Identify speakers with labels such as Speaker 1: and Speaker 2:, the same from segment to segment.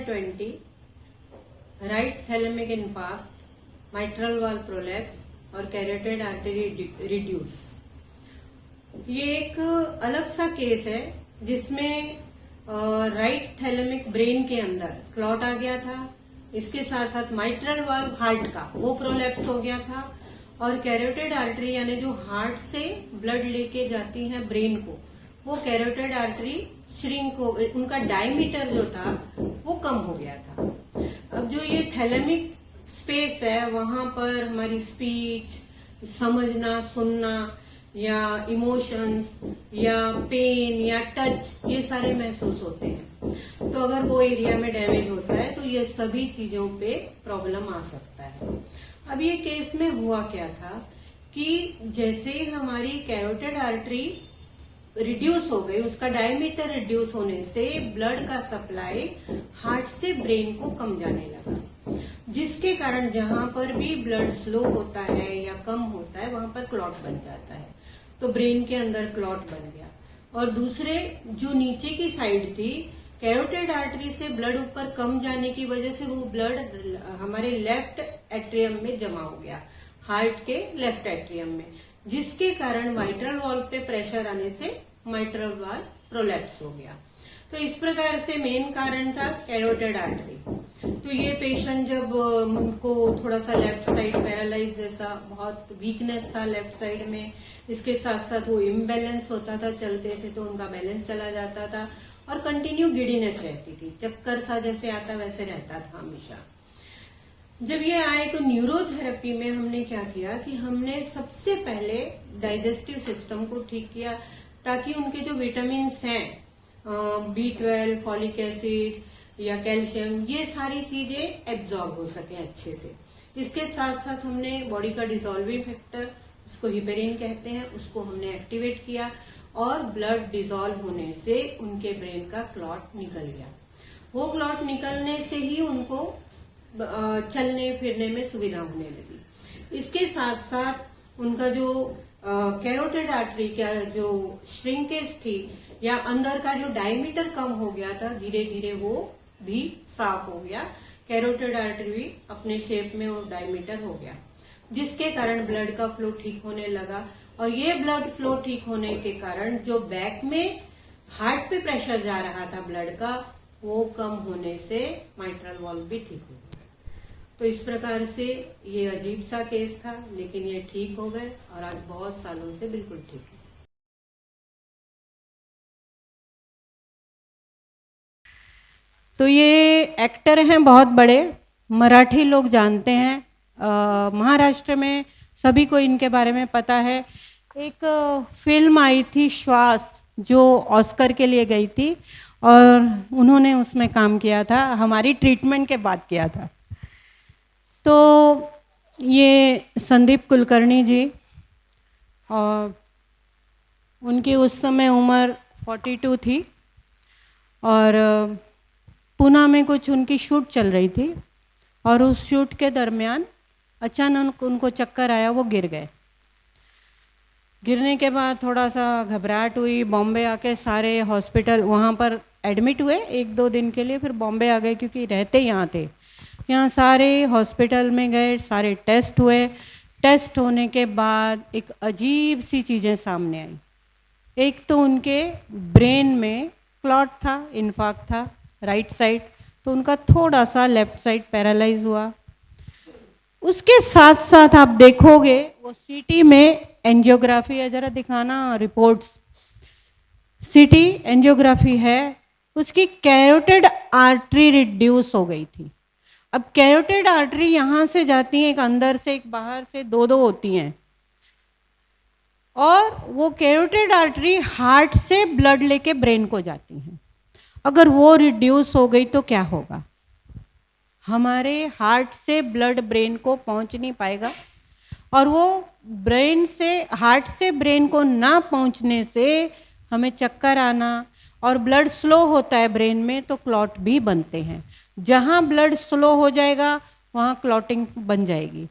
Speaker 1: 20, right thalamic infarct, mitral valve prolapse और carotid artery reduce. ये एक अलग सा केस है जिसमें राइट थैलेमिक ब्रेन के अंदर क्लॉट आ गया था, इसके साथ साथ माइट्रल वाल्व हार्ट का वो प्रोलैप्स हो गया था, और कैरोटिड आर्टरी यानी जो हार्ट से ब्लड लेके जाती है ब्रेन को, वो कैरोटिड आर्टरी श्रिंक हो, उनका डायमीटर जो था वो कम हो गया था। अब जो ये थैलेमिक स्पेस है वहां पर हमारी स्पीच, समझना, सुनना या इमोशंस या पेन या टच, ये सारे महसूस होते हैं। तो अगर वो एरिया में डैमेज होता है तो ये सभी चीजों पे प्रॉब्लम आ सकता है। अब ये केस में हुआ क्या था कि जैसे हमारी कैरोटिड आर्टरी रिड्यूस हो गई, उसका डायमीटर रिड्यूस होने से ब्लड का सप्लाई हार्ट से ब्रेन को कम जाने लगा, जिसके कारण जहां पर भी ब्लड स्लो होता है या कम होता है वहां पर क्लॉट बन जाता है। तो ब्रेन के अंदर क्लॉट बन गया। और दूसरे जो नीचे की साइड थी, कैरोटिड आर्टरी से ब्लड ऊपर कम जाने की वजह से वो ब्लड हमारे लेफ्ट एट्रियम में जमा हो गया, हार्ट के लेफ्ट एट्रियम में, जिसके कारण माइट्रल वाल्व पे प्रेशर आने से माइट्रल वाल्व प्रोलैप्स हो गया। तो इस प्रकार से मेन कारण था कैरोटिड आर्टरी। तो ये पेशेंट जब उनको थोड़ा सा लेफ्ट साइड पैरालाइज जैसा, बहुत वीकनेस था लेफ्ट साइड में, इसके साथ साथ वो इम्बैलेंस होता था, चलते थे तो उनका बैलेंस चला जाता था और कंटिन्यू गिडीनेस रहती थी, चक्कर सा जैसे आता वैसे रहता था हमेशा। जब ये आए तो न्यूरोथेरेपी में हमने क्या किया कि हमने सबसे पहले डाइजेस्टिव सिस्टम को ठीक किया, ताकि उनके जो विटामिन हैं, B12, फॉलिक एसिड या कैल्शियम, ये सारी चीजें एब्जॉर्ब हो सके अच्छे से। इसके साथ साथ हमने बॉडी का डिसॉल्विंग फैक्टर, उसको हिपेरिन कहते हैं, उसको हमने एक्टिवेट किया और ब्लड डिसॉल्व होने से उनके ब्रेन का क्लॉट निकल गया। वो क्लॉट निकलने से ही उनको चलने फिरने में सुविधा होने लगी। इसके साथ साथ उनका जो कैरोटिड आर्टरी का जो श्रिंकेज थी या अंदर का जो डायमीटर कम हो गया था, धीरे धीरे वो भी साफ हो गया। कैरोटिड आर्टरी भी अपने शेप में और डायमीटर हो गया, जिसके कारण ब्लड का फ्लो ठीक होने लगा। और ये ब्लड फ्लो ठीक होने के कारण जो बैक में हार्ट पे प्रेशर जा रहा था ब्लड का, वो कम होने से माइट्रल वाल्व भी ठीक हो गया। तो इस प्रकार से ये अजीब सा केस था, लेकिन ये ठीक हो गए और आज बहुत सालों से बिल्कुल ठीक है। तो ये एक्टर हैं बहुत बड़े, मराठी लोग जानते हैं, महाराष्ट्र में सभी को इनके बारे में पता है। एक फिल्म आई थी श्वास, जो ऑस्कर के लिए गई थी और उन्होंने उसमें काम किया था, हमारी ट्रीटमेंट के बाद किया था। तो ये संदीप कुलकर्णी जी, और उनकी उस समय उम्र 42 थी और पूना में कुछ उनकी शूट चल रही थी और उस शूट के दरमियान अचानक उनको चक्कर आया, वो गिर गए। गिरने के बाद थोड़ा सा घबराहट हुई, बॉम्बे आके सारे हॉस्पिटल वहाँ पर एडमिट हुए 1-2 दिन के लिए, फिर बॉम्बे आ गए क्योंकि रहते यहाँ थे। यहाँ सारे हॉस्पिटल में गए, सारे टेस्ट हुए। टेस्ट होने के बाद एक अजीब सी चीज़ें सामने आई। एक तो उनके ब्रेन में क्लॉट था, इन्फार्क्ट था राइट साइड, तो उनका थोड़ा सा लेफ्ट साइड पैरालाइज हुआ। उसके साथ साथ आप देखोगे वो सीटी में एंजियोग्राफी है, जरा दिखाना रिपोर्ट्स, सीटी एंजियोग्राफी है, उसकी कैरोटिड आर्टरी रिड्यूस हो गई थी। अब कैरोटिड आर्टरी यहाँ से जाती है, एक अंदर से एक बाहर से, 2-2 होती हैं, और वो कैरोटिड आर्टरी हार्ट से ब्लड लेके ब्रेन को जाती हैं। अगर वो रिड्यूस हो गई तो क्या होगा? हमारे हार्ट से ब्लड ब्रेन को पहुंच नहीं पाएगा, और वो ब्रेन से, हार्ट से ब्रेन को ना पहुंचने से हमें चक्कर आना, और ब्लड स्लो होता है ब्रेन में तो क्लॉट भी बनते हैं। जहाँ ब्लड स्लो हो जाएगा वहाँ क्लॉटिंग बन जाएगी,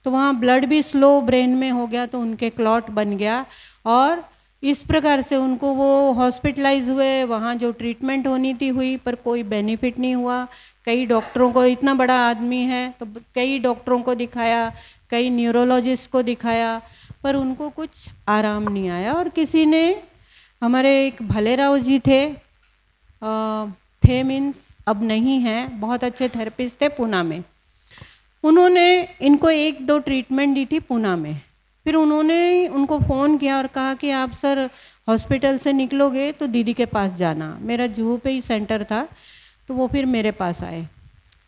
Speaker 1: तो वहाँ ब्लड भी स्लो ब्रेन में हो गया तो उनके क्लॉट बन गया। और इस प्रकार से उनको वो हॉस्पिटलाइज हुए, वहाँ जो ट्रीटमेंट होनी थी हुई, पर कोई बेनिफिट नहीं हुआ। कई डॉक्टरों को, इतना बड़ा आदमी है तो कई डॉक्टरों को दिखाया, कई न्यूरोलॉजिस्ट को दिखाया, पर उनको कुछ आराम नहीं आया। और किसी ने, हमारे एक भलेराव जी थे मीन्स अब नहीं हैं, बहुत अच्छे थेरेपिस्ट थे पूना में, उन्होंने इनको 1-2 ट्रीटमेंट दी थी पूना में। फिर उन्होंने उनको फ़ोन किया और कहा कि आप सर हॉस्पिटल से निकलोगे तो दीदी के पास जाना। मेरा जुहू पे ही सेंटर था, तो वो फिर मेरे पास आए।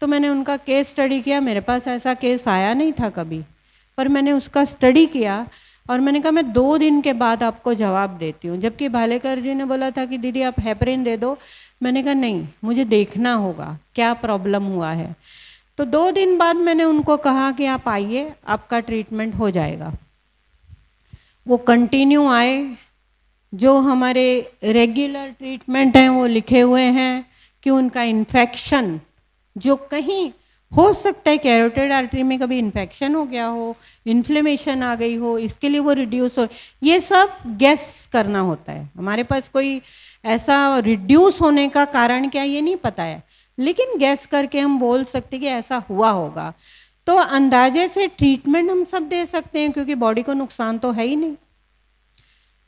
Speaker 1: तो मैंने उनका केस स्टडी किया। मेरे पास ऐसा केस आया नहीं था कभी, पर मैंने उसका स्टडी किया और मैंने कहा मैं 2 दिन के बाद आपको जवाब देती हूँ। जबकि भालेकर जी ने बोला था कि दीदी आप हेपरिन दे दो, मैंने कहा नहीं, मुझे देखना होगा क्या प्रॉब्लम हुआ है। तो 2 दिन बाद मैंने उनको कहा कि आप आइए, आपका ट्रीटमेंट हो जाएगा। वो कंटिन्यू आए। जो हमारे रेगुलर ट्रीटमेंट हैं वो लिखे हुए हैं कि उनका इन्फेक्शन जो कहीं हो सकता है, कैरोटिड आर्टरी में कभी इन्फेक्शन हो गया हो, इन्फ्लेमेशन आ गई हो, इसके लिए वो रिड्यूस हो, ये सब गेस करना होता है। हमारे पास कोई ऐसा रिड्यूस होने का कारण क्या ये नहीं पता है, लेकिन गैस करके हम बोल सकते कि ऐसा हुआ होगा। तो अंदाजे से ट्रीटमेंट हम सब दे सकते हैं क्योंकि बॉडी को नुकसान तो है ही नहीं।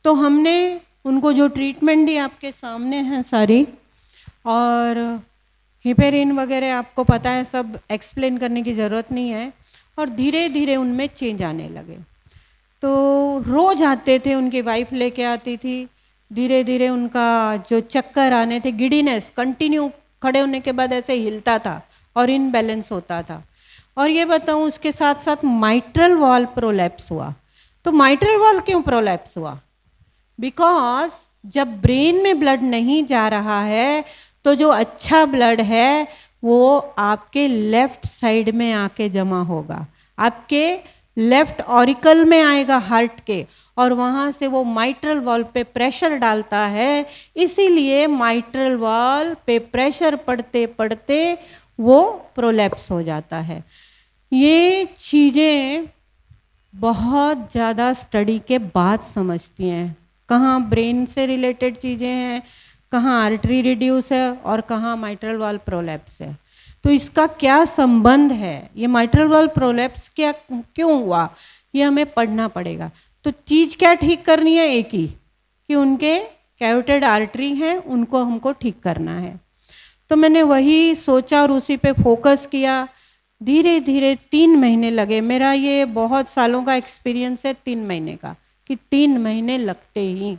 Speaker 1: तो हमने उनको जो ट्रीटमेंट दी आपके सामने हैं सारी, और हिपेरिन वगैरह आपको पता है, सब एक्सप्लेन करने की ज़रूरत नहीं है। और धीरे धीरे उनमें चेंज आने लगे। तो रोज़ आते थे, उनकी वाइफ लेके आती थी। धीरे धीरे उनका जो चक्कर आने थे, गिडीनेस, कंटिन्यू खड़े होने के बाद ऐसे हिलता था और इनबैलेंस होता था। और ये बताऊं, उसके साथ साथ माइट्रल वॉल प्रोलैप्स हुआ। तो माइट्रल वॉल क्यों प्रोलैप्स हुआ? बिकॉज जब ब्रेन में ब्लड नहीं जा रहा है तो जो अच्छा ब्लड है वो आपके लेफ्ट साइड में आके जमा होगा, आपके लेफ्ट ऑरिकल में आएगा हार्ट के, और वहाँ से वो माइट्रल वॉल पे प्रेशर डालता है। इसीलिए माइट्रल वॉल पे प्रेशर पड़ते पड़ते वो प्रोलैप्स हो जाता है। ये चीज़ें बहुत ज़्यादा स्टडी के बाद समझती हैं, कहाँ ब्रेन से रिलेटेड चीज़ें हैं, कहाँ आर्टरी रिड्यूस है और कहाँ माइट्रल वॉल प्रोलैप्स है। तो इसका क्या संबंध है, ये माइट्रल वॉल प्रोलैप्स क्या क्यों हुआ, ये हमें पढ़ना पड़ेगा। तो चीज़ क्या ठीक करनी है, एक ही, कि उनके कैरोटिड आर्टरी हैं, उनको हमको ठीक करना है। तो मैंने वही सोचा और उसी पे फोकस किया। धीरे धीरे 3 महीने लगे। मेरा ये बहुत सालों का एक्सपीरियंस है 3 महीने का, कि 3 महीने लगते ही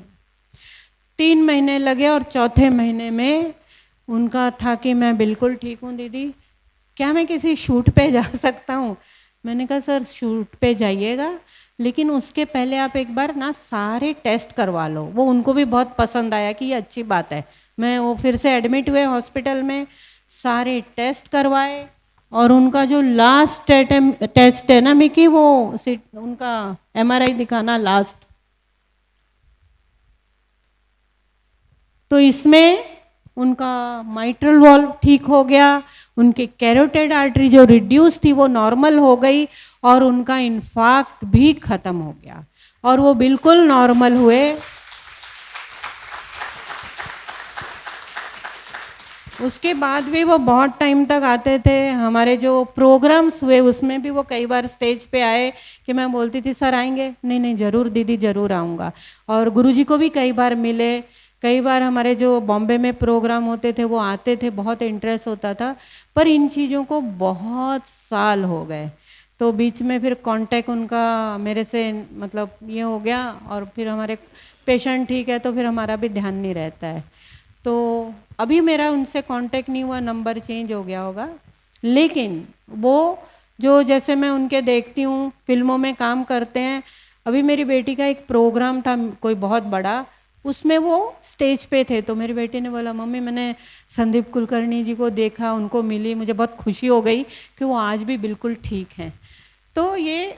Speaker 1: 3 महीने लगे। और चौथे महीने में उनका था कि मैं बिल्कुल ठीक हूँ दीदी, क्या मैं किसी शूट पे जा सकता हूँ? मैंने कहा सर शूट पे जाइएगा, लेकिन उसके पहले आप एक बार ना सारे टेस्ट करवा लो। वो उनको भी बहुत पसंद आया कि ये अच्छी बात है। मैं वो फिर से एडमिट हुए हॉस्पिटल में, सारे टेस्ट करवाए, और उनका जो लास्ट टेस्ट है ना मिकी, वो उनका MRI दिखाना लास्ट, तो इसमें उनका माइट्रल वॉल ठीक हो गया, उनके कैरोटिड आर्टरी जो रिड्यूस थी वो नॉर्मल हो गई, और उनका इन्फार्क्ट भी खत्म हो गया और वो बिल्कुल नॉर्मल हुए। उसके बाद भी वो बहुत टाइम तक आते थे। हमारे जो प्रोग्राम्स हुए उसमें भी वो कई बार स्टेज पे आए कि मैं बोलती थी सर आएंगे? नहीं नहीं ज़रूर दीदी ज़रूर आऊँगा। और गुरुजी को भी कई बार मिले, कई बार हमारे जो बॉम्बे में प्रोग्राम होते थे वो आते थे, बहुत इंटरेस्ट होता था। पर इन चीज़ों को बहुत साल हो गए, तो बीच में फिर कांटेक्ट उनका मेरे से मतलब ये हो गया, और फिर हमारे पेशेंट ठीक है तो फिर हमारा भी ध्यान नहीं रहता है। तो अभी मेरा उनसे कांटेक्ट नहीं हुआ, नंबर चेंज हो गया होगा। लेकिन वो जो जैसे मैं उनके देखती हूँ, फिल्मों में काम करते हैं। अभी मेरी बेटी का एक प्रोग्राम था कोई बहुत बड़ा, उसमें वो स्टेज पे थे, तो मेरी बेटी ने बोला मम्मी मैंने संदीप कुलकर्णी जी को देखा, उनको मिली, मुझे बहुत खुशी हो गई कि वो आज भी बिल्कुल ठीक हैं। तो ये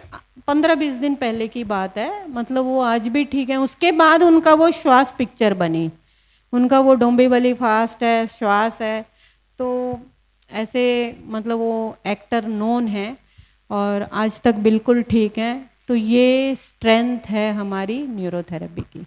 Speaker 1: 15-20 दिन पहले की बात है, मतलब वो आज भी ठीक है। उसके बाद उनका वो श्वास पिक्चर बनी, उनका वो डोंबिवली फास्ट है, श्वास है, तो ऐसे मतलब वो एक्टर नोन है और आज तक बिल्कुल ठीक है। तो ये स्ट्रेंथ है हमारी न्यूरोथेरेपी की।